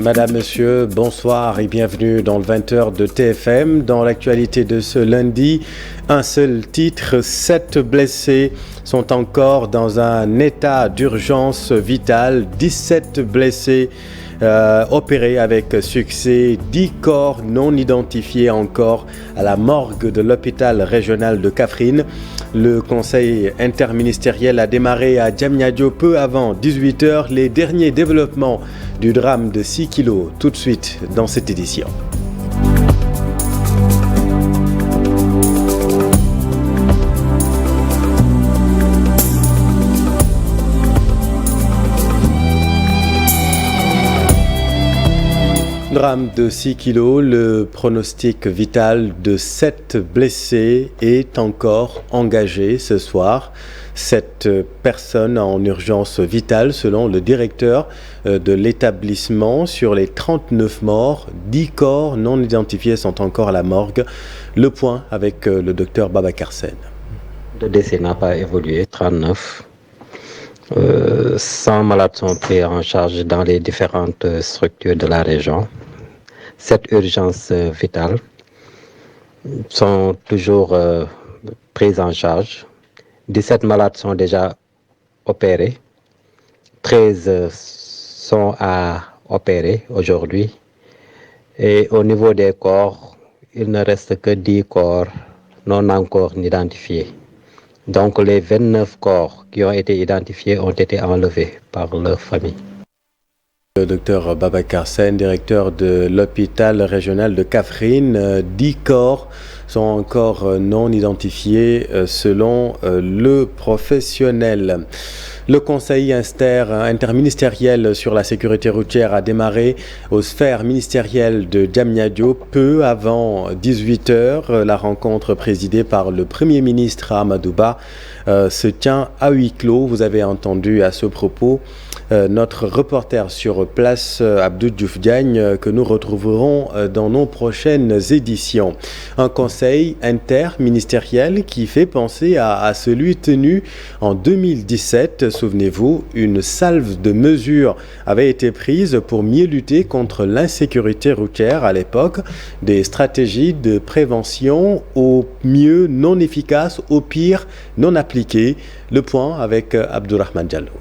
Madame, Monsieur, bonsoir et bienvenue dans le 20h de TFM. Dans l'actualité de ce lundi, un seul titre, 7 blessés sont encore dans un état d'urgence vitale, 17 blessés opérés avec succès, 10 corps non identifiés encore à la morgue de l'hôpital régional de Kaffrine. Le conseil interministériel a démarré à Diamniadio peu avant 18h. Les derniers développements du drame de 6 kilos, tout de suite dans cette édition. Drame de 6 kilos, le pronostic vital de 7 blessés est encore engagé ce soir. 7 personnes en urgence vitale selon le directeur de l'établissement. Sur les 39 morts, 10 corps non identifiés sont encore à la morgue. Le point avec le docteur Babacar Sène. Le décès n'a pas évolué, 39. 100 malades sont pris en charge dans les différentes structures de la région. 7 urgences vitales sont toujours prises en charge. 17 malades sont déjà opérés. 13 sont à opérer aujourd'hui. Et au niveau des corps, il ne reste que 10 corps non encore identifiés. Donc les 29 corps qui ont été identifiés ont été enlevés par leur famille. Le docteur Babacar Sène, directeur de l'hôpital régional de Kaffrine, 10 corps sont encore non identifiés selon le professionnel. Le conseil interministériel sur la sécurité routière a démarré aux sphères ministérielles de Diamniadio peu avant 18h. La rencontre présidée par le Premier ministre Amadou Ba se tient à huis clos. Vous avez entendu à ce propos notre reporter sur place, Abdou Diouf Diagne, que nous retrouverons dans nos prochaines éditions. Un conseil interministériel qui fait penser à celui tenu en 2017. Souvenez-vous, une salve de mesures avait été prise pour mieux lutter contre l'insécurité routière à l'époque. Des stratégies de prévention au mieux non efficaces, au pire non appliquées. Le point avec Abdourahmane Diallo.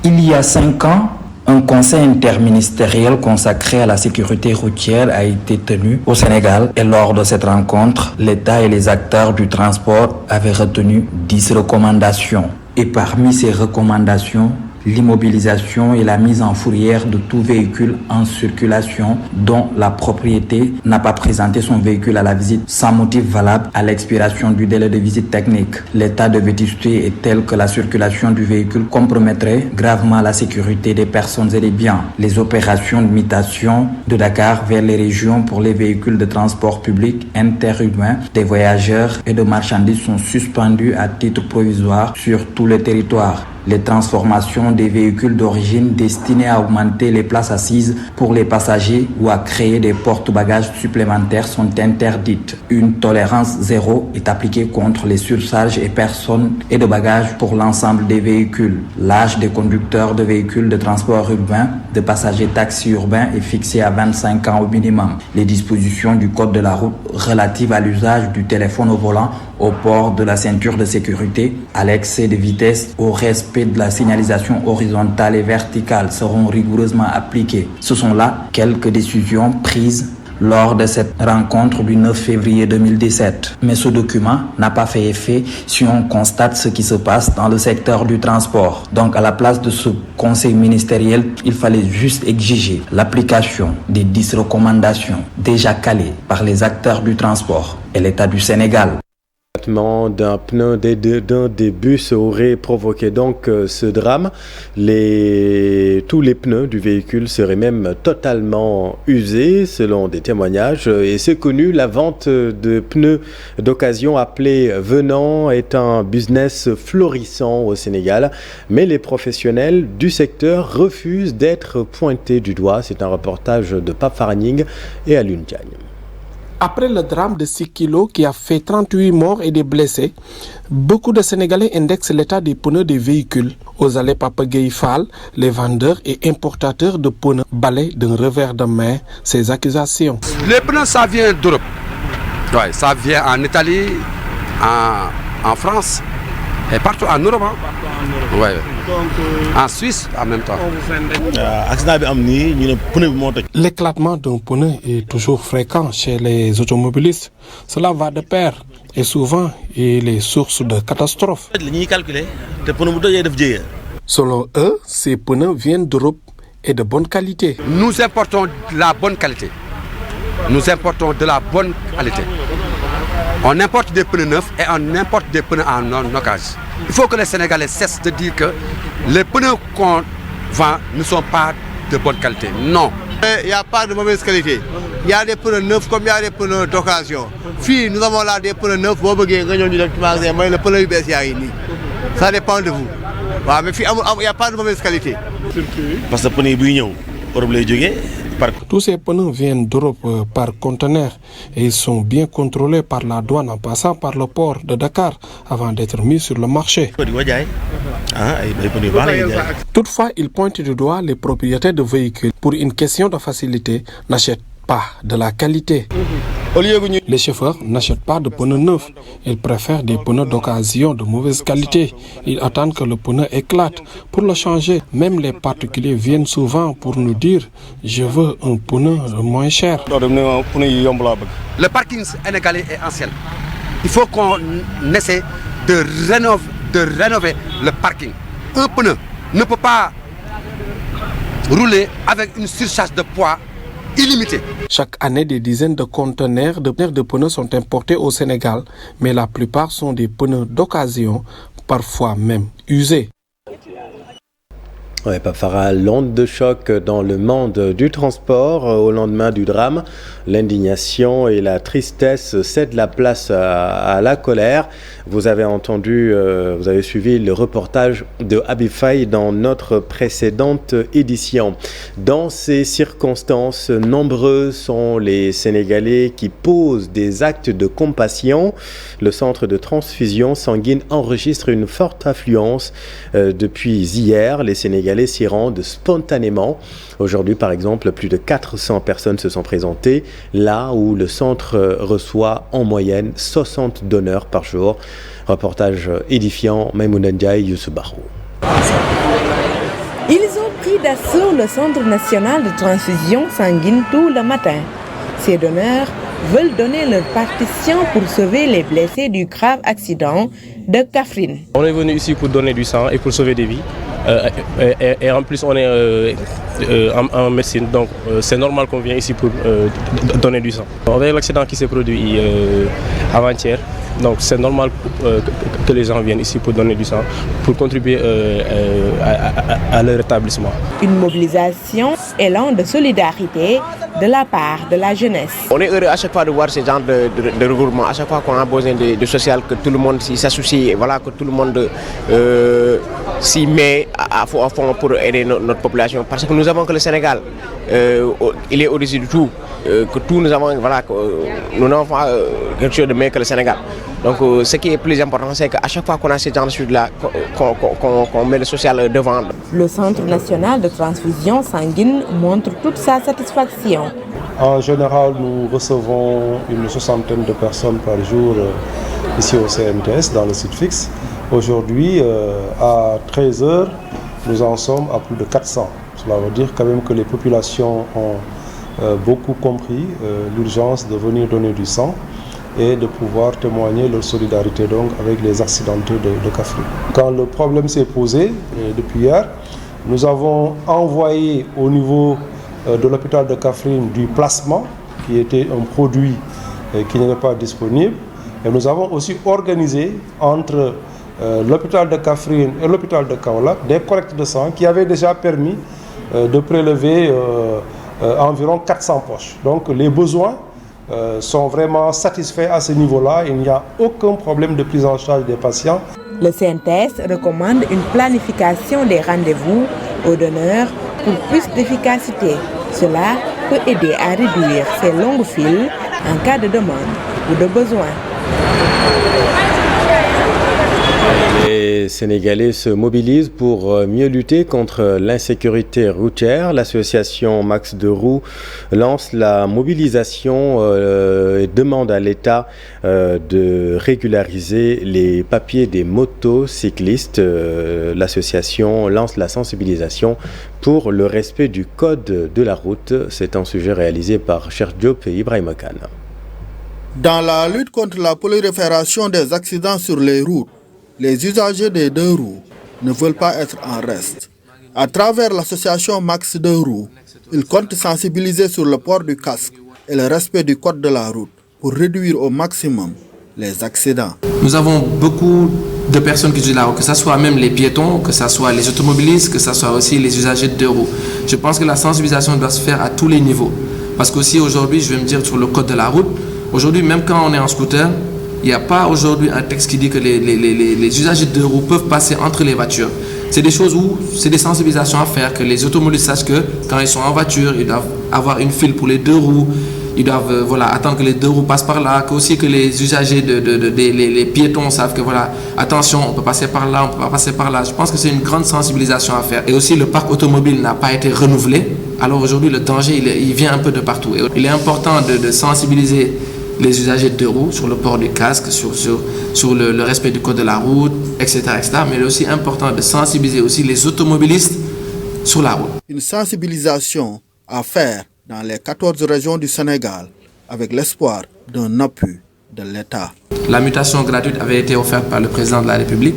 Il y a 5 ans, un conseil interministériel consacré à la sécurité routière a été tenu au Sénégal et lors de cette rencontre, l'État et les acteurs du transport avaient retenu 10 recommandations. Et parmi ces recommandations, l'immobilisation et la mise en fourrière de tout véhicule en circulation dont la propriété n'a pas présenté son véhicule à la visite sans motif valable à l'expiration du délai de visite technique. L'état de vétusté est tel que la circulation du véhicule compromettrait gravement la sécurité des personnes et des biens. Les opérations de mutation de Dakar vers les régions pour les véhicules de transport public interurbain des voyageurs et de marchandises sont suspendues à titre provisoire sur tout le territoire. Les transformations des véhicules d'origine destinés à augmenter les places assises pour les passagers ou à créer des porte-bagages supplémentaires sont interdites. Une tolérance zéro est appliquée contre les surcharges et personnes et de bagages pour l'ensemble des véhicules. L'âge des conducteurs de véhicules de transport urbain, de passagers taxis urbains est fixé à 25 ans au minimum. Les dispositions du code de la route relatives à l'usage du téléphone au volant, au port de la ceinture de sécurité, à l'excès de vitesse, au respect de la signalisation horizontale et verticale seront rigoureusement appliquées. Ce sont là quelques décisions prises lors de cette rencontre du 9 février 2017. Mais ce document n'a pas fait effet si on constate ce qui se passe dans le secteur du transport. Donc à la place de ce conseil ministériel, il fallait juste exiger l'application des 10 recommandations déjà calées par les acteurs du transport et l'État du Sénégal. D'un pneu d'un des bus aurait provoqué donc ce drame. Tous les pneus du véhicule seraient même totalement usés selon des témoignages. Et c'est connu, la vente de pneus d'occasion appelés venant est un business florissant au Sénégal. Mais les professionnels du secteur refusent d'être pointés du doigt. C'est un reportage de Pape Faragning et Alioune Diagne. Après le drame de 6 kilos qui a fait 38 morts et des blessés, beaucoup de Sénégalais indexent l'état des pneus des véhicules. Aux allées Papa Gueye Fall, les vendeurs et importateurs de pneus balayent d'un revers de main ces accusations. Les pneus, ça vient d'Europe. Ouais, ça vient en Italie, en France et partout en Europe. Hein. Ouais. En Suisse en même temps. L'éclatement d'un pneu est toujours fréquent chez les automobilistes. Cela va de pair et souvent il est source de catastrophes. Selon eux, ces pneus viennent d'Europe et de bonne qualité. Nous importons de la bonne qualité. Nous importons de la bonne qualité. On importe des pneus neufs et on importe des pneus en occasion. Il faut que les Sénégalais cessent de dire que les pneus qu'on vend ne sont pas de bonne qualité. Non. Il n'y a pas de mauvaise qualité. Il y a des pneus neufs comme il y a des pneus d'occasion. Puis nous avons là des pneus neufs. Le pneu UBS, ça dépend de vous. Mais il n'y a pas de mauvaise qualité. Parce que tous ces pneus viennent d'Europe par conteneur et ils sont bien contrôlés par la douane en passant par le port de Dakar avant d'être mis sur le marché. Toutefois, ils pointent du doigt les propriétaires de véhicules pour une question de facilité, n'achètent pas de la qualité. Les chauffeurs n'achètent pas de pneus neufs, ils préfèrent des pneus d'occasion de mauvaise qualité. Ils attendent que le pneu éclate pour le changer. Même les particuliers viennent souvent pour nous dire « je veux un pneu moins cher ». Le parking sénégalais est ancien. Il faut qu'on essaie de rénover le parking. Un pneu ne peut pas rouler avec une surcharge de poids illimité. Chaque année, des dizaines de conteneurs de pneus sont importés au Sénégal, mais la plupart sont des pneus d'occasion, parfois même usés. Ouais, Pape Farah, l'onde de choc dans le monde du transport au lendemain du drame. L'indignation et la tristesse cèdent la place à la colère. Vous avez entendu, vous avez suivi le reportage de Habib Faye dans notre précédente édition. Dans ces circonstances, nombreux sont les Sénégalais qui posent des actes de compassion. Le centre de transfusion sanguine enregistre une forte affluence depuis hier. Les Sénégalais s'y rendent spontanément. Aujourd'hui, par exemple, plus de 400 personnes se sont présentées, là où le centre reçoit en moyenne 60 donneurs par jour. Reportage édifiant, Maïmouna Ndiaye, Youssou Barou. Ils ont pris d'assaut le Centre national de transfusion sanguine tout le matin. Ces donneurs veulent donner leur partition pour sauver les blessés du grave accident de Kaffrine. On est venu ici pour donner du sang et pour sauver des vies. Et en plus, on est en médecine, donc c'est normal qu'on vienne ici pour donner du sang. Avec l'accident qui s'est produit avant-hier, donc c'est normal que les gens viennent ici pour donner du sang, pour contribuer à leur rétablissement. Une mobilisation, élan de solidarité de la part de la jeunesse. On est heureux à chaque fois de voir ce genre de regroupement, à chaque fois qu'on a besoin de social, que tout le monde s'associe, voilà, que tout le monde s'y met à fond pour aider notre population. Parce que nous avons que le Sénégal, il est au-dessus de tout, que tout nous avons, voilà, nous n'avons pas quelque chose de meilleur que le Sénégal. Donc ce qui est plus important, c'est qu'à chaque fois qu'on a ce genre de choses-là, qu'on met le social devant. Le Centre national de transfusion sanguine montre toute sa satisfaction. En général, nous recevons une soixantaine de personnes par jour ici au CNTS, dans le site fixe. Aujourd'hui, à 13h, nous en sommes à plus de 400. Cela veut dire quand même que les populations ont beaucoup compris l'urgence de venir donner du sang et de pouvoir témoigner leur solidarité donc avec les accidentés de Kaffrine. Quand le problème s'est posé depuis hier, nous avons envoyé au niveau de l'hôpital de Kaffrine du plasma, qui était un produit qui n'était pas disponible. Et nous avons aussi organisé entre l'hôpital de Kaffrine et l'hôpital de Kaolack des collectes de sang qui avaient déjà permis de prélever environ 400 poches. Donc les besoins sont vraiment satisfaits à ce niveau-là. Il n'y a aucun problème de prise en charge des patients. Le CNTS recommande une planification des rendez-vous aux donneurs pour plus d'efficacité. Cela peut aider à réduire ces longues files en cas de demande ou de besoin. Les Sénégalais se mobilisent pour mieux lutter contre l'insécurité routière. L'association Max de Roue lance la mobilisation et demande à l'État de régulariser les papiers des motocyclistes. L'association lance la sensibilisation pour le respect du code de la route. C'est un sujet réalisé par Cheikh Diop et Ibrahim Khan. Dans la lutte contre la prolifération des accidents sur les routes, les usagers des deux roues ne veulent pas être en reste. À travers l'association Max de Roue, ils comptent sensibiliser sur le port du casque et le respect du code de la route pour réduire au maximum les accidents. Nous avons beaucoup de personnes qui utilisent la route, que ce soit même les piétons, que ce soit les automobilistes, que ce soit aussi les usagers de deux roues. Je pense que la sensibilisation doit se faire à tous les niveaux. Parce qu'aussi aujourd'hui, je vais me dire sur le code de la route, aujourd'hui même quand on est en scooter, il n'y a pas aujourd'hui un texte qui dit que les usagers de deux roues peuvent passer entre les voitures. C'est des choses où c'est des sensibilisations à faire, que les automobilistes sachent que quand ils sont en voiture, ils doivent avoir une file pour les deux roues, ils doivent attendre que les deux roues passent par là, qu'aussi que les usagers, les piétons savent que attention, on peut passer par là, on ne peut pas passer par là. Je pense que c'est une grande sensibilisation à faire. Et aussi le parc automobile n'a pas été renouvelé. Alors aujourd'hui, le danger, il vient un peu de partout. Et il est important de sensibiliser les usagers de deux roues sur le port du casque, sur le respect du code de la route, etc., mais il est aussi important de sensibiliser aussi les automobilistes sur la route. Une sensibilisation à faire dans les 14 régions du Sénégal avec l'espoir d'un appui de l'État. La mutation gratuite avait été offerte par le président de la République,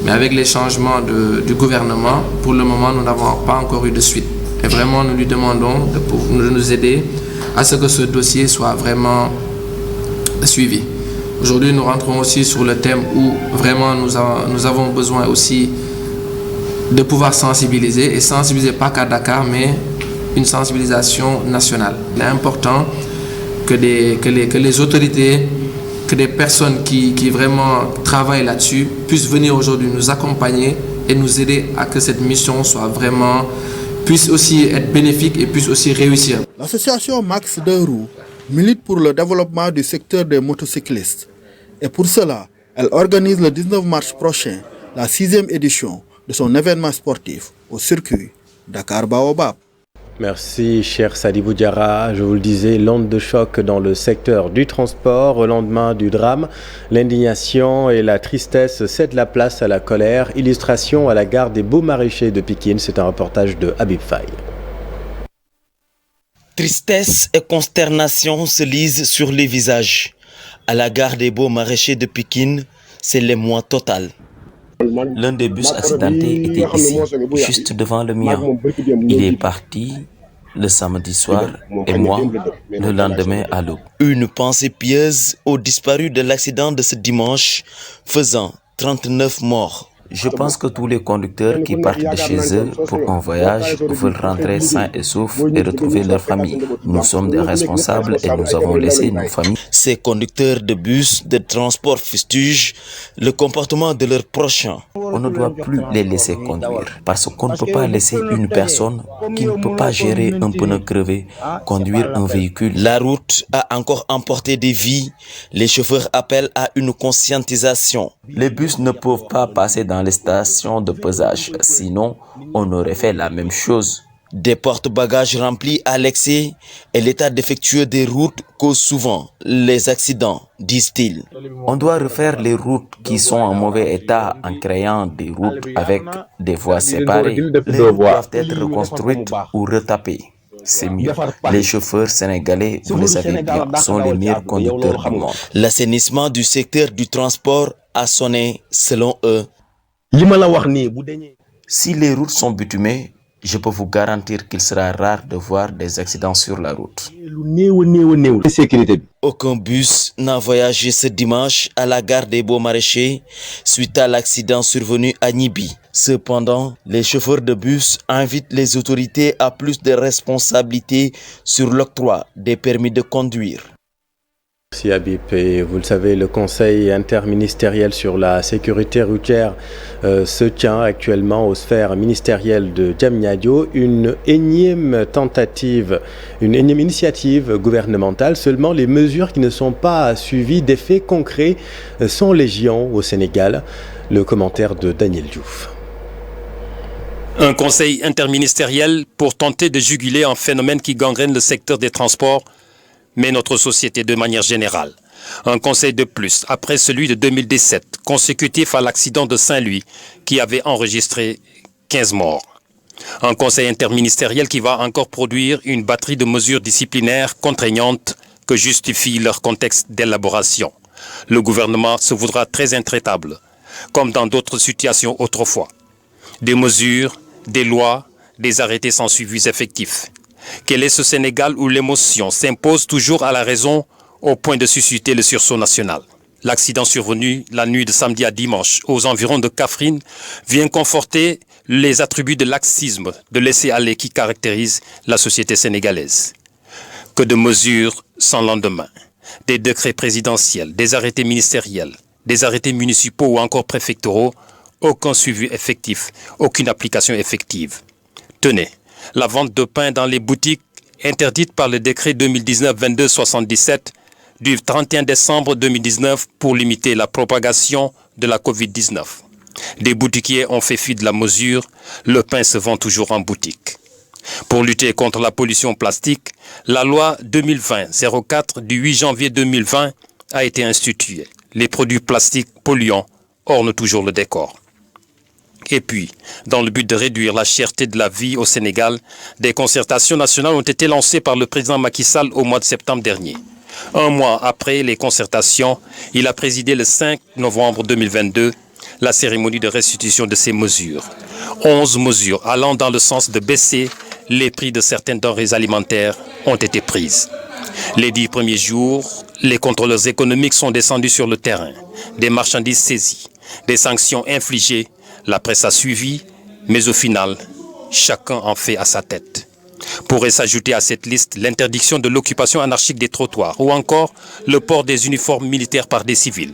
mais avec les changements du gouvernement, pour le moment, nous n'avons pas encore eu de suite. Et vraiment, nous lui demandons de nous aider à ce que ce dossier soit vraiment suivi. Aujourd'hui, nous rentrons aussi sur le thème où vraiment nous avons besoin aussi de pouvoir sensibiliser, et sensibiliser pas qu'à Dakar, mais une sensibilisation nationale. Il est important que les autorités, que des personnes qui vraiment travaillent là-dessus puissent venir aujourd'hui nous accompagner et nous aider à que cette mission puisse aussi être bénéfique et puisse aussi réussir. L'association Max de Roue milite pour le développement du secteur des motocyclistes. Et pour cela, elle organise le 19 mars prochain la 6e édition de son événement sportif au circuit Dakar-Baobab. Merci, cher Sadibou Diarra. Je vous le disais, l'onde de choc dans le secteur du transport au lendemain du drame. L'indignation et la tristesse cèdent la place à la colère. Illustration à la gare des Beaux Maraîchers de Pikine. C'est un reportage de Habib Faye. Tristesse et consternation se lisent sur les visages. À la gare des Beaux Maraîchers de Pikine, c'est l'émoi total. L'un des bus accidentés était ici, juste devant le mien. Il est parti le samedi soir et moi, le lendemain à l'aube. Une pensée pieuse aux disparus de l'accident de ce dimanche, faisant 39 morts. Je pense que tous les conducteurs qui partent de chez eux pour un voyage veulent rentrer sains et saufs et retrouver leur famille. Nous sommes des responsables et nous avons laissé nos familles. Ces conducteurs de bus de transport fustigent le comportement de leurs prochains. On ne doit plus les laisser conduire parce qu'on ne peut pas laisser une personne qui ne peut pas gérer un pneu crevé conduire un véhicule. La route a encore emporté des vies. Les chauffeurs appellent à une conscientisation. Les bus ne peuvent pas passer dans les stations de pesage, sinon on aurait fait la même chose. Des porte-bagages remplis à l'excès et l'état défectueux des routes cause souvent les accidents, disent-ils. On doit refaire les routes qui sont en mauvais état en créant des routes avec des voies séparées. Les routes doivent être reconstruites ou retapées. C'est mieux. Les chauffeurs sénégalais, vous le savez bien, sont les meilleurs conducteurs du monde. L'assainissement du secteur du transport a sonné, selon eux. Si les routes sont bitumées, je peux vous garantir qu'il sera rare de voir des accidents sur la route. Aucun bus n'a voyagé ce dimanche à la gare des Beaux Maraîchers suite à l'accident survenu à Nibi. Cependant, les chauffeurs de bus invitent les autorités à plus de responsabilités sur l'octroi des permis de conduire. Merci Habib. Et vous le savez, le Conseil interministériel sur la sécurité routière se tient actuellement aux sphères ministérielles de Diamniadio. Une énième initiative gouvernementale. Seulement, les mesures qui ne sont pas suivies d'effets concrets sont légion au Sénégal. Le commentaire de Daniel Diouf. Un conseil interministériel pour tenter de juguler un phénomène qui gangrène le secteur des transports, mais notre société de manière générale. Un conseil de plus, après celui de 2017, consécutif à l'accident de Saint-Louis, qui avait enregistré 15 morts. Un conseil interministériel qui va encore produire une batterie de mesures disciplinaires contraignantes que justifie leur contexte d'élaboration. Le gouvernement se voudra très intraitable, comme dans d'autres situations autrefois. Des mesures, des lois, des arrêtés sans suivi effectifs. Quel est ce Sénégal où l'émotion s'impose toujours à la raison au point de susciter le sursaut national? L'accident survenu la nuit de samedi à dimanche aux environs de Kaffrine vient conforter les attributs de laxisme, de laisser-aller qui caractérise la société sénégalaise. Que de mesures sans lendemain, des décrets présidentiels, des arrêtés ministériels, des arrêtés municipaux ou encore préfectoraux, aucun suivi effectif, aucune application effective. Tenez, la vente de pain dans les boutiques interdite par le décret 2019-2277 du 31 décembre 2019 pour limiter la propagation de la Covid-19. Des boutiquiers ont fait fi de la mesure, le pain se vend toujours en boutique. Pour lutter contre la pollution plastique, la loi 2020-04 du 8 janvier 2020 a été instituée. Les produits plastiques polluants ornent toujours le décor. Et puis, dans le but de réduire la cherté de la vie au Sénégal, des concertations nationales ont été lancées par le président Macky Sall au mois de septembre dernier. Un mois après les concertations, il a présidé le 5 novembre 2022 la cérémonie de restitution de ces mesures. 11 mesures allant dans le sens de baisser les prix de certaines denrées alimentaires ont été prises. Les 10 premiers jours, les contrôleurs économiques sont descendus sur le terrain, des marchandises saisies, des sanctions infligées. La presse a suivi, mais au final, chacun en fait à sa tête. Pourrait s'ajouter à cette liste l'interdiction de l'occupation anarchique des trottoirs ou encore le port des uniformes militaires par des civils.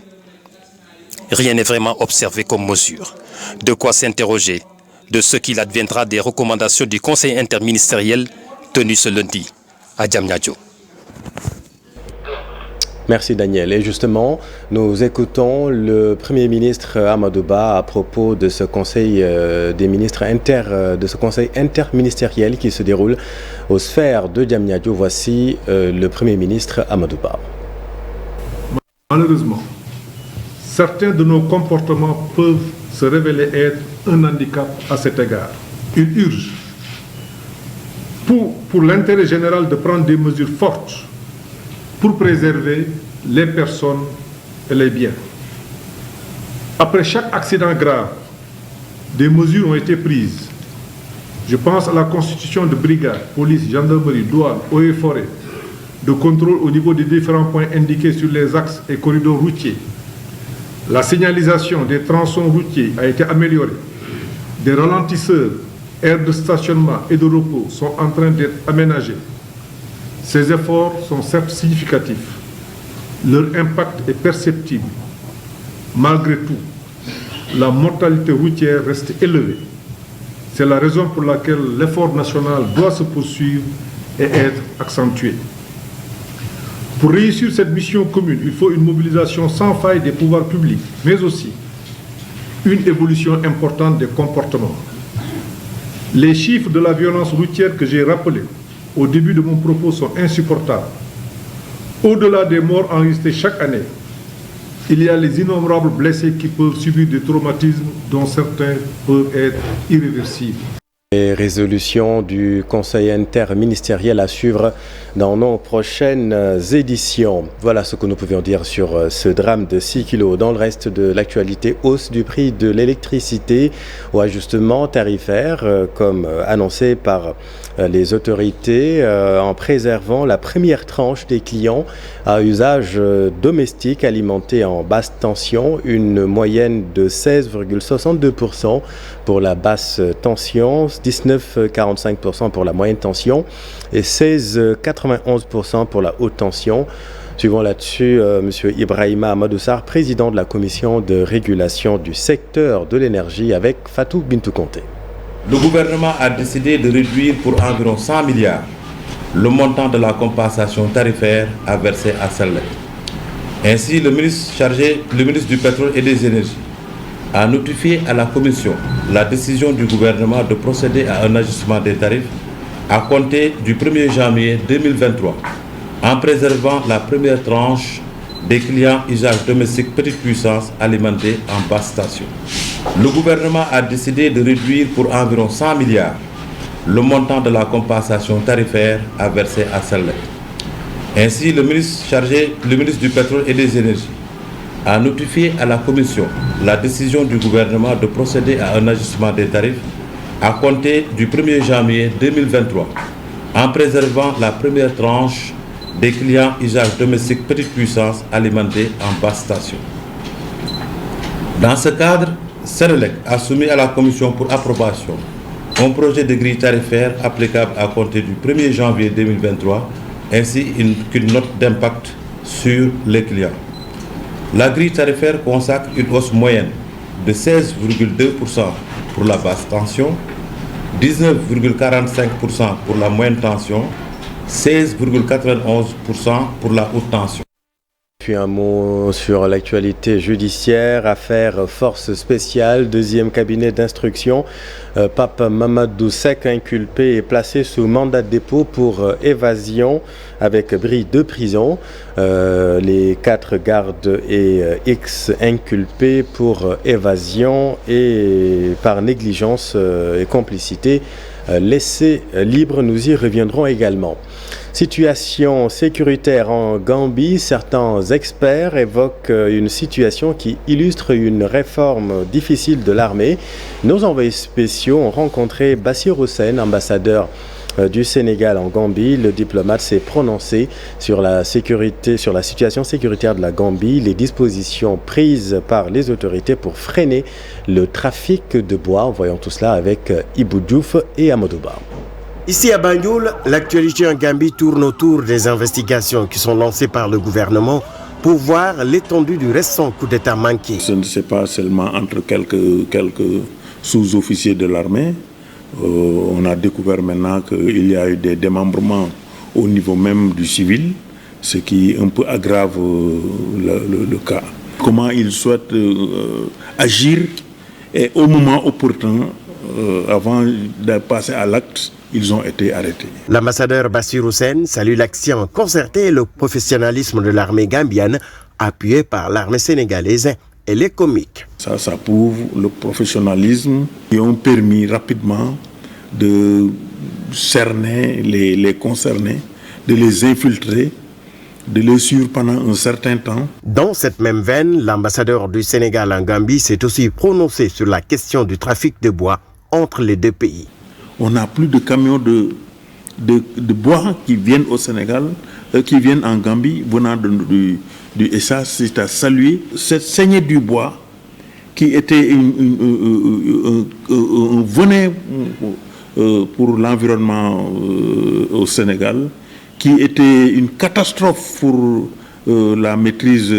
Rien n'est vraiment observé comme mesure. De quoi s'interroger de ce qu'il adviendra des recommandations du Conseil interministériel tenu ce lundi à Diamniadio. Merci Daniel. Et justement, nous écoutons le Premier ministre Amadou Ba à propos de ce Conseil des ministres de ce Conseil interministériel qui se déroule aux sphères de Diamniadio. Voici le Premier ministre Amadou Ba. Malheureusement, certains de nos comportements peuvent se révéler être un handicap à cet égard. Il urge, pour l'intérêt général, de prendre des mesures fortes pour préserver les personnes et les biens. Après chaque accident grave, des mesures ont été prises. Je pense à la constitution de brigades, police, gendarmerie, douane, eaux et forêts, de contrôle au niveau des différents points indiqués sur les axes et corridors routiers. La signalisation des tronçons routiers a été améliorée. Des ralentisseurs, aires de stationnement et de repos sont en train d'être aménagés. Ces efforts sont certes significatifs. Leur impact est perceptible. Malgré tout, la mortalité routière reste élevée. C'est la raison pour laquelle l'effort national doit se poursuivre et être accentué. Pour réussir cette mission commune, il faut une mobilisation sans faille des pouvoirs publics, mais aussi une évolution importante des comportements. Les chiffres de la violence routière que j'ai rappelés au début de mon propos sont insupportables. Au-delà des morts enregistrés chaque année, il y a les innombrables blessés qui peuvent subir des traumatismes dont certains peuvent être irréversibles. Les résolutions du Conseil interministériel à suivre dans nos prochaines éditions. Voilà ce que nous pouvions dire sur ce drame de 6 kilos. Dans le reste de l'actualité, hausse du prix de l'électricité ou ajustement tarifaire, comme annoncé par les autorités, en préservant la première tranche des clients à usage domestique alimentés en basse tension, une moyenne de 16,62% pour la basse tension, 19,45% pour la moyenne tension et 16,91% pour la haute tension. Suivons là-dessus M. Ibrahima Amadou Sarr, président de la commission de régulation du secteur de l'énergie avec Fatou Bintou Conté. Le gouvernement a décidé de réduire pour environ 100 milliards le montant de la compensation tarifaire à verser à Senelec. Ainsi, le ministre du Pétrole et des Énergies a notifié à la Commission la décision du gouvernement de procéder à un ajustement des tarifs à compter du 1er janvier 2023 en préservant la première tranche des clients usage domestique petite puissance alimentés en basse station. Le gouvernement a décidé de réduire pour environ 100 milliards le montant de la compensation tarifaire à verser à Senelec. Ainsi, le ministre du Pétrole et des Énergies a notifié à la Commission la décision du gouvernement de procéder à un ajustement des tarifs à compter du 1er janvier 2023 en préservant la première tranche des clients usage domestique petite puissance alimentés en basse station. Dans ce cadre, Senelec a soumis à la Commission pour approbation un projet de grille tarifaire applicable à compter du 1er janvier 2023 ainsi qu'une note d'impact sur les clients. La grille tarifaire consacre une hausse moyenne de 16,2% pour la basse tension, 19,45% pour la moyenne tension, 16,91% pour la haute tension. Puis un mot sur l'actualité judiciaire, affaire force spéciale, deuxième cabinet d'instruction. Pape Mamadou Seck, inculpé et placé sous mandat de dépôt pour évasion avec bris de prison. Les 4 gardes et ex-inculpés pour évasion et par négligence et complicité laissés libres. Nous y reviendrons également. Situation sécuritaire en Gambie, certains experts évoquent une situation qui illustre une réforme difficile de l'armée. Nos envoyés spéciaux ont rencontré Bassir Hussein, ambassadeur du Sénégal en Gambie. Le diplomate s'est prononcé sur la situation sécuritaire de la Gambie, les dispositions prises par les autorités pour freiner le trafic de bois. Voyons tout cela avec Ibou Diouf et Amadou Ba. Ici à Banjul, l'actualité en Gambie tourne autour des investigations qui sont lancées par le gouvernement pour voir l'étendue du récent coup d'État manqué. Ce n'est pas seulement entre quelques sous-officiers de l'armée. On a découvert maintenant qu'il y a eu des démembrements au niveau même du civil, ce qui un peu aggrave le cas. Comment ils souhaitent agir et au moment opportun, avant de passer à l'acte, ils ont été arrêtés. L'ambassadeur Bassir Hussein salue l'action concertée et le professionnalisme de l'armée gambienne, appuyée par l'armée sénégalaise et les comiques. Ça prouve le professionnalisme qui ont permis rapidement de cerner les concernés, de les infiltrer, de les suivre pendant un certain temps. Dans cette même veine, l'ambassadeur du Sénégal en Gambie s'est aussi prononcé sur la question du trafic de bois entre les deux pays. On n'a plus de camions de bois qui viennent au Sénégal, qui viennent en Gambie, venant du SA. C'est à saluer cette saignée du bois qui était un venin pour l'environnement au Sénégal, qui était une catastrophe pour la maîtrise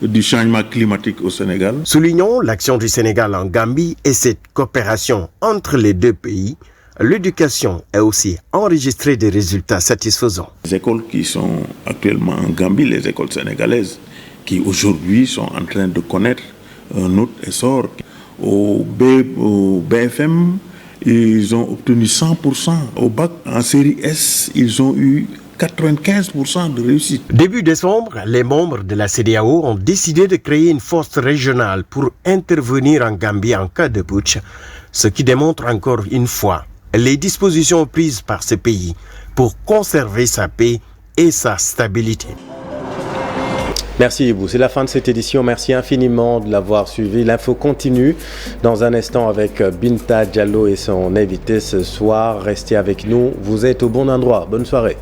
du changement climatique au Sénégal. Soulignons l'action du Sénégal en Gambie et cette coopération entre les deux pays. L'éducation a aussi enregistré des résultats satisfaisants. Les écoles qui sont actuellement en Gambie, les écoles sénégalaises, qui aujourd'hui sont en train de connaître un autre essor. Au BFM, ils ont obtenu 100%. Au bac, en série S, ils ont eu 95% de réussite. Début décembre, les membres de la CEDEAO ont décidé de créer une force régionale pour intervenir en Gambie en cas de putsch, ce qui démontre encore une fois les dispositions prises par ce pays pour conserver sa paix et sa stabilité. Merci Ibou, c'est la fin de cette édition. Merci infiniment de l'avoir suivi. L'info continue dans un instant avec Binta Diallo et son invité ce soir. Restez avec nous, vous êtes au bon endroit. Bonne soirée.